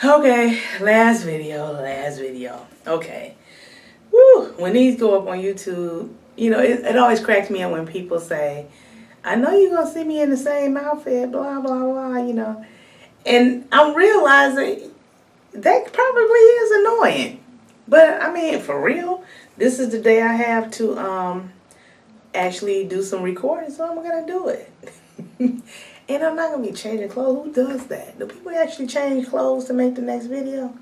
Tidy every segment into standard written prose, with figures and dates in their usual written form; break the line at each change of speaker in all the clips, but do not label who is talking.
Okay, last video. Okay. Woo, when these go up on YouTube, it always cracks me up when people say, I know you're going to see me in the same outfit, blah, blah, blah. And I'm realizing that probably is annoying. But, I mean, for real, this is the day I have to actually do some recording, so I'm going to do it. And I'm not going to be changing clothes. Who does that? Do people actually change clothes to make the next video?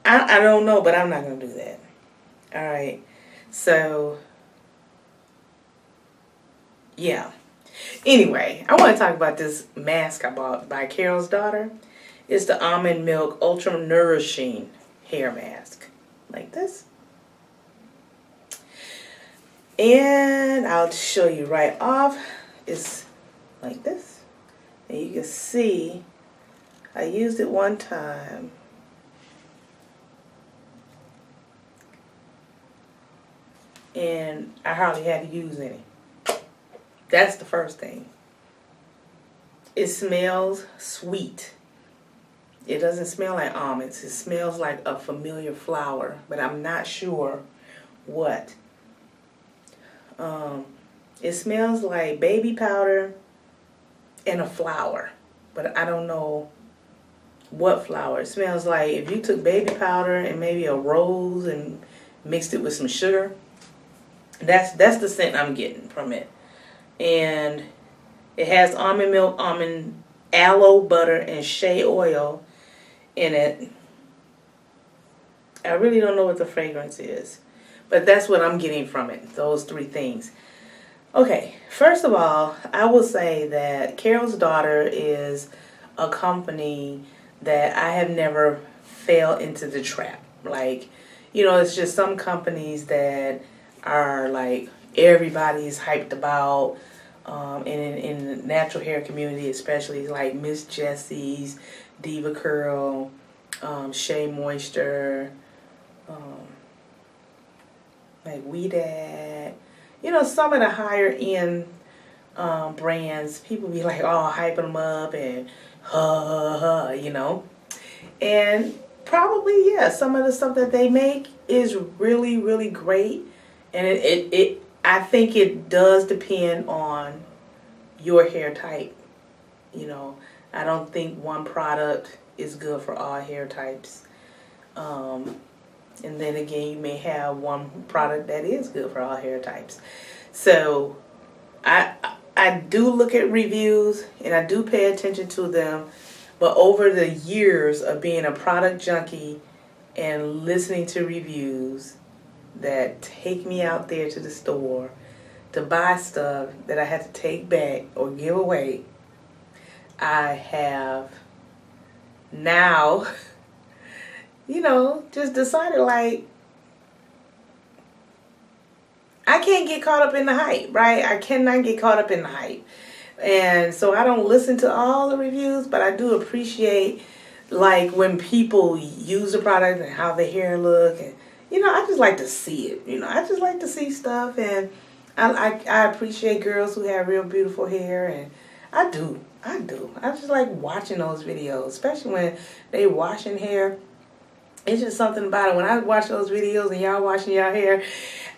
I don't know, but I'm not going to do that. All right. So, yeah. Anyway, I want to talk about this mask I bought by Carol's daughter. It's the Almond Milk Ultra Nourishing Hair Mask. Like this. And I'll show you right off. It's like this. And you can see I used it one time. And I hardly had to use any. That's the first thing. It smells sweet. It doesn't smell like almonds. It smells like a familiar flower, but I'm not sure what. It smells like baby powder and a flower, but I don't know what flower. It smells like if you took baby powder and maybe a rose and mixed it with some sugar. That's the scent I'm getting from it. And it has almond milk, almond aloe butter, and shea oil in it. I really don't know what the fragrance is, but that's what I'm getting from it, those three things. Okay, first of all, I will say that Carol's Daughter is a company that I have never fell into the trap. Like, it's just some companies that are like everybody's hyped about, and in the natural hair community especially, like Miss Jessie's, Diva Curl, Shea Moisture, like Weedad. Some of the higher end brands, people be like, oh, hyping them up and And probably, yeah, some of the stuff that they make is really, really great. And I think it does depend on your hair type. I don't think one product is good for all hair types. And then again, you may have one product that is good for all hair types. So I do look at reviews and I do pay attention to them. But over the years of being a product junkie and listening to reviews that take me out there to the store to buy stuff that I had to take back or give away, I have now just decided, like, I can't get caught up in the hype, right? I cannot get caught up in the hype. And so I don't listen to all the reviews, but I do appreciate, like, when people use the product and how the hair look. And, I just like to see it. I just like to see stuff. And I appreciate girls who have real beautiful hair. And I do. I just like watching those videos, especially when they washing hair. It's just something about it. When I watch those videos and y'all washing y'all hair,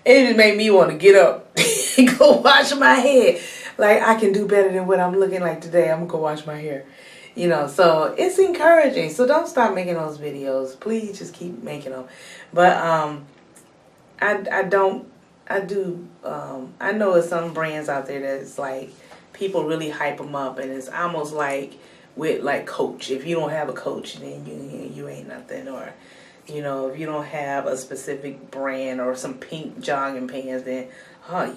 it just made me want to get up and go wash my hair. Like, I can do better than what I'm looking like today. I'm going to go wash my hair. So it's encouraging. So don't stop making those videos. Please just keep making them. But I know there's some brands out there that's like, people really hype them up. And it's almost like with like Coach. If you don't have a Coach, then you ain't nothing. Or, if you don't have a specific brand or some pink jogging pants, then,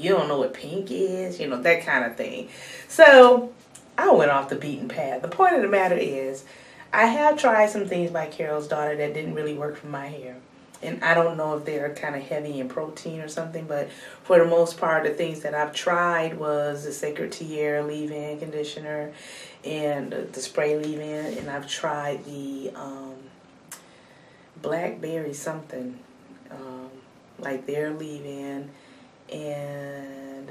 you don't know what pink is, that kind of thing. So I went off the beaten path. The point of the matter is, I have tried some things by Carol's Daughter that didn't really work for my hair. And I don't know if they're kind of heavy in protein or something, but for the most part, the things that I've tried was the Sacred Tierra leave-in conditioner and the spray leave-in, and I've tried the blackberry something, like their leave-in, and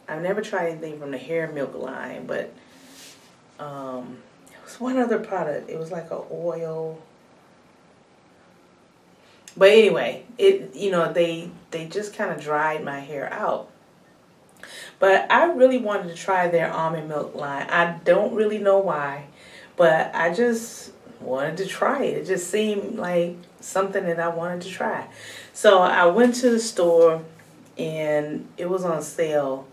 I've never tried anything from the hair milk line, but was one other product. It was like a oil. But anyway, they just kind of dried my hair out. But I really wanted to try their almond milk line. I don't really know why, but I just wanted to try it. It just seemed like something that I wanted to try. So I went to the store and it was on sale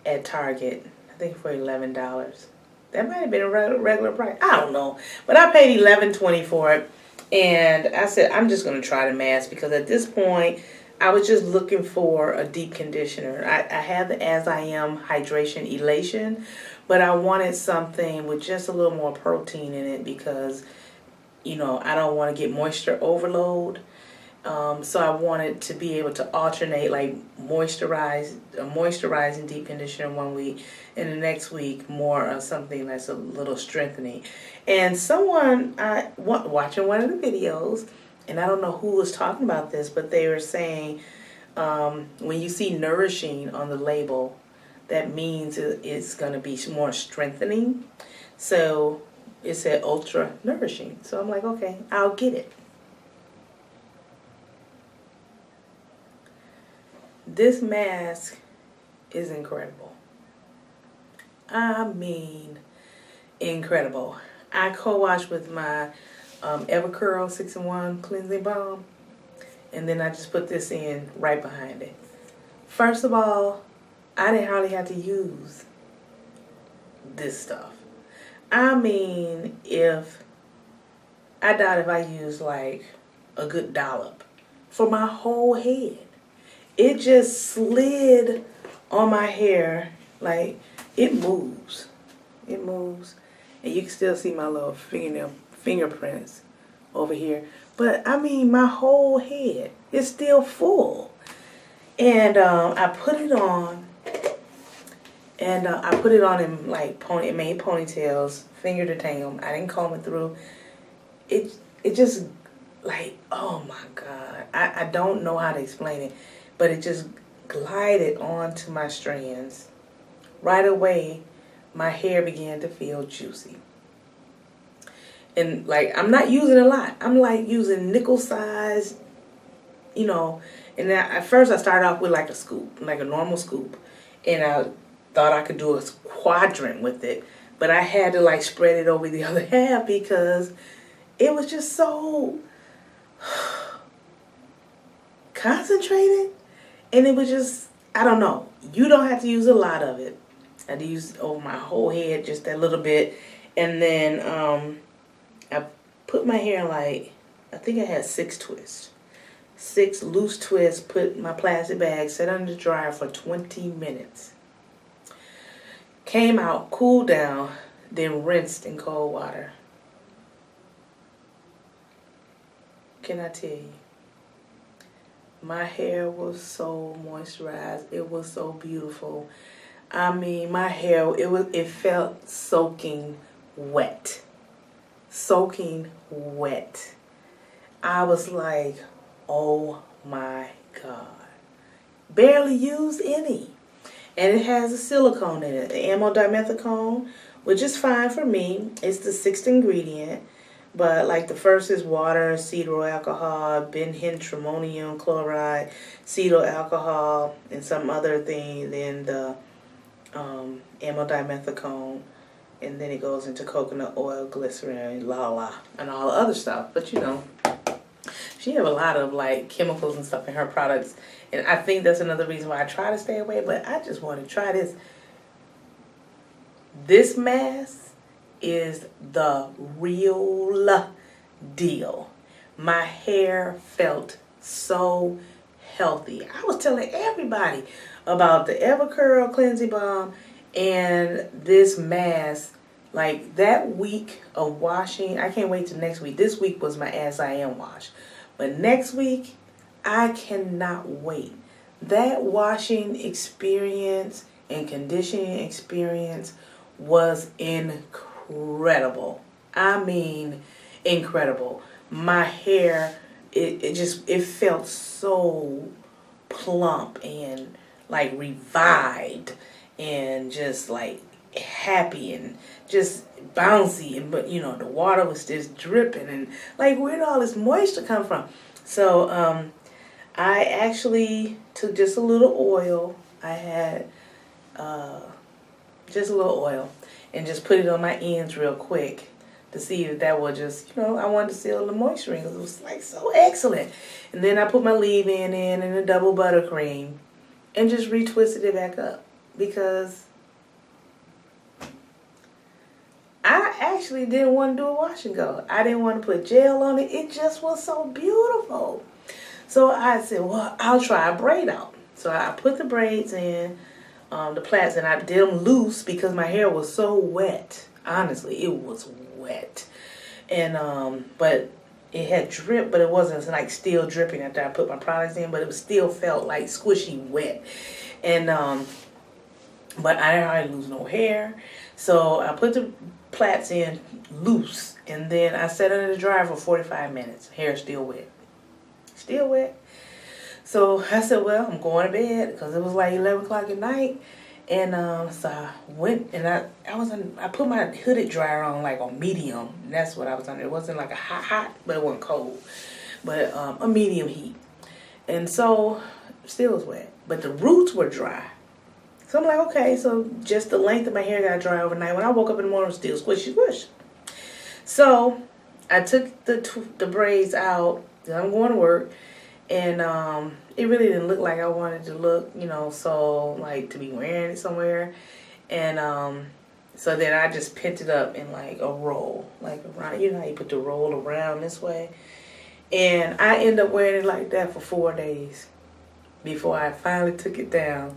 at Target, I think for $11. That might have been a regular price. I don't know. But I paid $11.20 for it. And I said, I'm just going to try the mask because at this point, I was just looking for a deep conditioner. I had the As I Am Hydration Elation, but I wanted something with just a little more protein in it because, I don't want to get moisture overload. So I wanted to be able to alternate, like moisturizing deep conditioner one week, and the next week more of something that's a little strengthening. And someone, watching one of the videos, and I don't know who was talking about this, but they were saying when you see nourishing on the label, that means it's going to be more strengthening. So it said ultra nourishing. So I'm like, okay, I'll get it. This mask is incredible. I mean, incredible. I co-wash with my Evercurl 6-in-1 cleansing balm, and then I just put this in right behind it. First of all, I didn't hardly have to use this stuff. I mean, I doubt if I used like a good dollop for my whole head. It just slid on my hair, like it moves. It moves. And you can still see my little fingerprints over here. But I mean, my whole head is still full. And I put it on. And I put it on in like it made ponytails, finger detangle. I didn't comb it through. It just like, oh my God. I don't know how to explain it. But it just glided onto my strands. Right away, my hair began to feel juicy. And like, I'm not using a lot. I'm like using nickel size, And at first I started off with like a scoop, like a normal scoop. And I thought I could do a quadrant with it. But I had to like spread it over the other half because it was just so concentrated. And it was just, I don't know. You don't have to use a lot of it. I had to use over my whole head, just that little bit. And then I put my hair like, I think I had 6 twists. 6 loose twists, put my plastic bag, set under the dryer for 20 minutes. Came out, cooled down, then rinsed in cold water. Can I tell you? My hair was so moisturized. It was so beautiful. I mean, my hair, it felt soaking wet. Soaking wet. I was like, oh my God. Barely used any. And it has a silicone in it, the amodimethicone, which is fine for me. It's the 6th ingredient. But like the first is water, cetyl alcohol, benhentrimmonium chloride, cetyl alcohol, and some other thing. Then the amodimethicone, and then it goes into coconut oil, glycerin, and and all the other stuff. But she have a lot of like chemicals and stuff in her products, and I think that's another reason why I try to stay away. But I just want to try this. This mask is the real deal. My hair felt so healthy. I was telling everybody about the Evercurl cleansing balm and this mask. Like that week of washing, I can't wait till next week. This week was my As I Am wash. But next week, I cannot wait. That washing experience and conditioning experience was incredible. I mean, incredible. My hair, it felt so plump and like revived and just like happy and just bouncy, and but you know the water was just dripping, and like where did all this moisture come from? So I actually took just a little oil. I had just a little oil and just put it on my ends real quick to see if that would just, you know, I wanted to seal the moisture in because it was like so excellent. And then I put my leave-in in and a double buttercream and just retwisted it back up because I actually didn't want to do a wash and go. I didn't want to put gel on it. It just was so beautiful. So I said, well, I'll try a braid out. So I put the braids in, the plaits, and I did them loose because my hair was so wet. Honestly, it was wet. And, but it had dripped, but it wasn't like still dripping after I put my products in, but it was still felt like squishy wet. And, but I didn't hardly lose no hair. So I put the plaits in loose, and then I set it in the dryer for 45 minutes. Hair still wet. Still wet. So I said, well, I'm going to bed because it was like 11 o'clock at night. And so I went and I put my hooded dryer on like on medium. And that's what I was under. It wasn't like a hot, but it wasn't cold. But a medium heat. And so still was wet. But the roots were dry. So I'm like, okay, so just the length of my hair got dry overnight. When I woke up in the morning, it was still squishy squish. So I took the braids out. I'm going to work, and it really didn't look like I wanted to look, you know, so like to be wearing it somewhere. And so then I just pinned it up in like a roll, like around, you know how you put the roll around this way. And I ended up wearing it like that for 4 days before I finally took it down.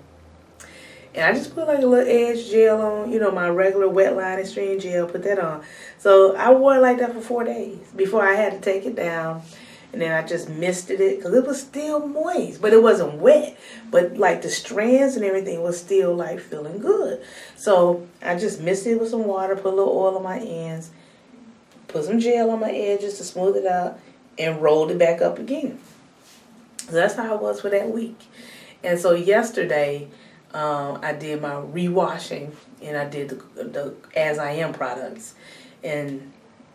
And I just put like a little edge gel on, you know, my regular wet line extreme gel, put that on. So I wore it like that for 4 days before I had to take it down. And then I just misted it because it was still moist, but it wasn't wet. But like the strands and everything was still like feeling good. So I just misted it with some water, put a little oil on my ends, put some gel on my edges to smooth it out, and rolled it back up again. So that's how it was for that week. And so yesterday, I did my rewashing, and I did the As I Am products, and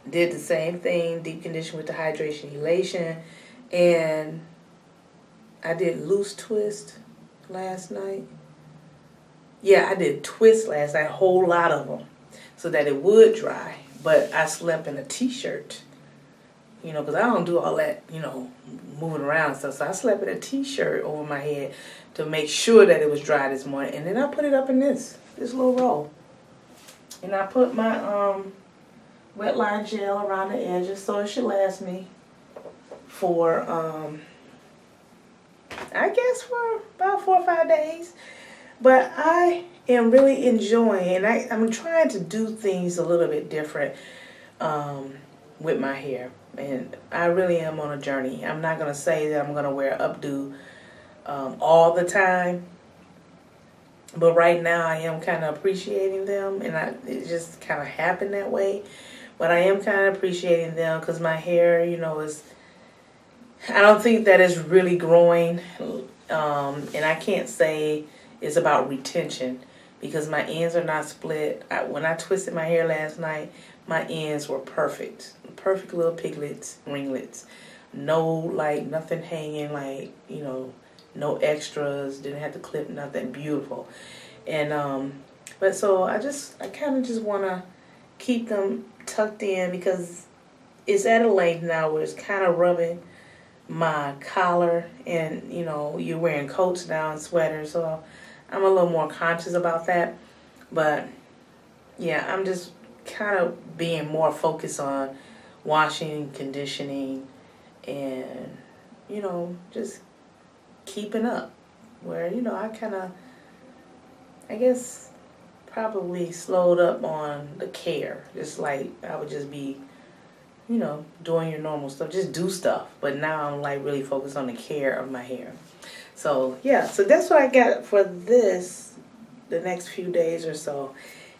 did the same thing, deep condition with the hydration elation, and I did loose twist last night. Yeah, I did twist last night, a whole lot of them, so that it would dry, but I slept in a t-shirt, you know, because I don't do all that, you know, moving around and stuff, so I slept in a t-shirt over my head to make sure that it was dry this morning, and then I put it up in this little roll, and I put my, wet line gel around the edges so it should last me for, I guess for about 4 or 5 days. But I am really enjoying, and I'm trying to do things a little bit different with my hair. And I really am on a journey. I'm not going to say that I'm going to wear updo all the time. But right now I am kind of appreciating them, and it just kind of happened that way. But I am kind of appreciating them because my hair, you know, I don't think that it's really growing. And I can't say it's about retention because my ends are not split. When I twisted my hair last night, my ends were perfect. Perfect little piglets, ringlets. No, like, nothing hanging, like, you know, no extras. Didn't have to clip nothing. Beautiful. And, but so I kind of just want to keep them tucked in because it's at a length now where it's kind of rubbing my collar, and you know you're wearing coats now and sweaters, so I'm a little more conscious about that. But yeah, I'm just kind of being more focused on washing, conditioning, and you know just keeping up where, you know, I guess probably slowed up on the care. Just like I would just be, you know, doing your normal stuff, just do stuff. But now I'm like really focused on the care of my hair. So yeah, so that's what I got for the next few days or so.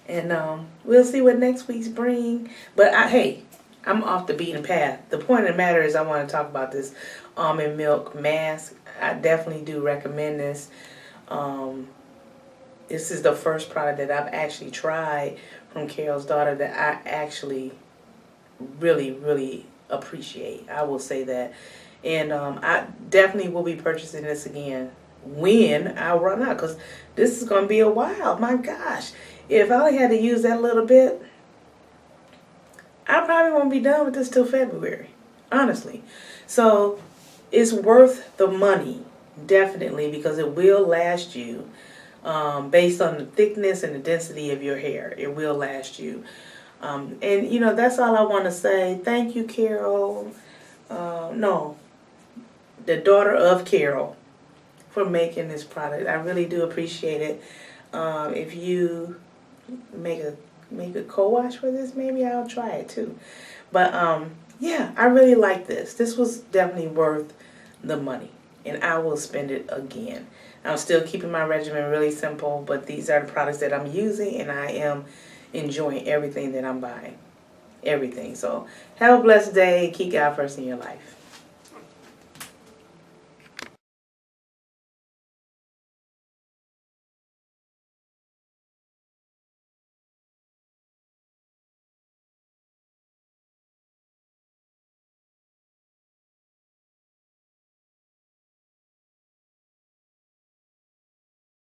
And we'll see what next week's bring. But hey, I'm off the beaten path. The point of the matter is I want to talk about this almond milk mask. I definitely do recommend this. This is the first product that I've actually tried from Carol's daughter that I actually really, really appreciate. I will say that. And I definitely will be purchasing this again when I run out, because this is going to be a while. My gosh. If I only had to use that little bit, I probably won't be done with this till February, honestly. So it's worth the money, definitely, because it will last you. Based on the thickness and the density of your hair, it will last you. And you know, that's all I want to say. Thank you, Carol. No, the daughter of Carol, for making this product. I really do appreciate it. If you make a co-wash for this, maybe I'll try it too. But yeah, I really like this. This was definitely worth the money, and I will spend it again. I'm still keeping my regimen really simple, but these are the products that I'm using, and I am enjoying everything that I'm buying. Everything. So have a blessed day. Keep God first in your life.